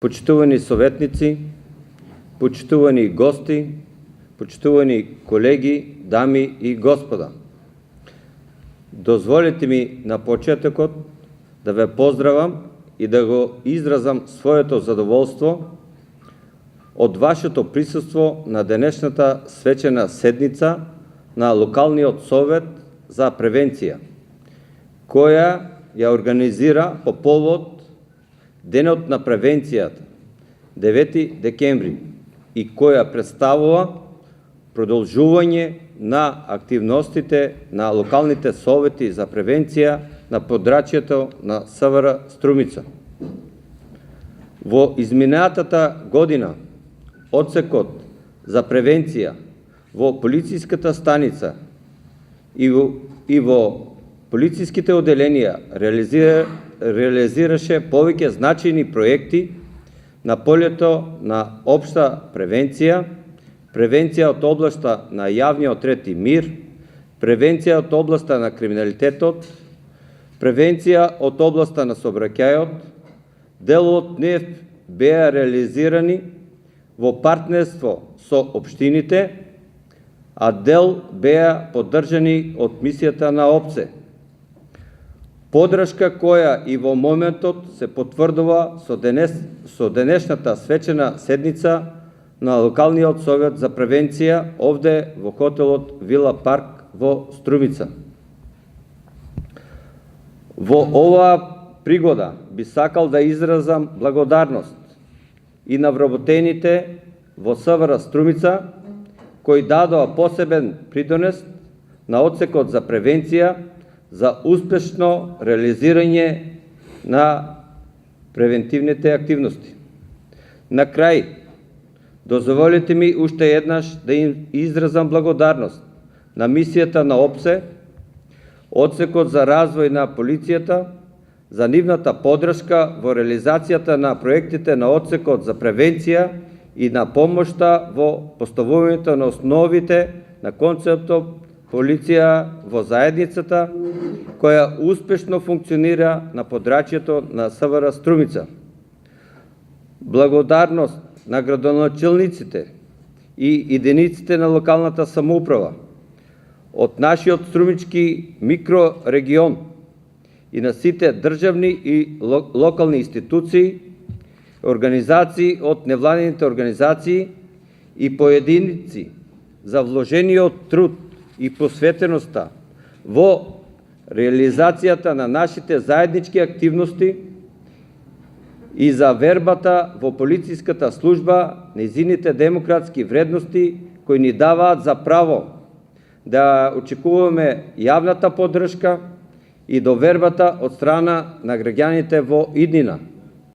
Почитувани съветници, почитувани гости, почитувани колеги, дами и господа. Дозволите ми на почетокот да ве поздравам и да го изразам своето задоволство от вашето присъство на денешната свечена седница на Локалниот совет за превенция, која ја организира по повод Денот на превенцијата, 9 декември, и која представува продолжување на активностите на локалните совети за превенција на подрачјето на СВР Струмица. Во изминатата година, одсекот за превенција во полициската станица и во полициските оделенија реализираше повеќе значајни проекти на полето на општа превенција, превенција од областа на јавниот ред и мир, превенција од областа на криминалитетот, превенција од областа на сообраќајот. Дел од нив беа реализирани во партнерство со општините, а дел беа поддржани од мисијата на ОПСЕ. Подршка која и во моментот се потврдува со денешната свечена седница на Локалниот совет за превенција овде во хотелот Вила Парк во Струмица. Во оваа пригода би сакал да изразам благодарност и на вработените во СВР Струмица, кои дадоа посебен придонес на одсекот за превенција за успешно реализирање на превентивните активности. На крај, дозволете ми уште еднаш да им изразам благодарност на мисијата на ОПСЕ, одсекот за развој на полицијата, за нивната подршка во реализацијата на проектите на одсекот за превенција и на помошта во поставувањето на основите на концептот полиција во заедницата, која успешно функционира на подрачјето на СВР Струмица. Благодарност на градоначелниците и единиците на локалната самоуправа од нашиот струмички микрорегион и на сите државни и локални институции, организации од невладините организации и поединици за вложениот труд и посветеноста во реализацијата на нашите заеднички активности и за вербата во полициската служба, незините демократски вредности кои ни даваат за право да очекуваме јавната поддршка и довербата од страна на граѓаните во иднина.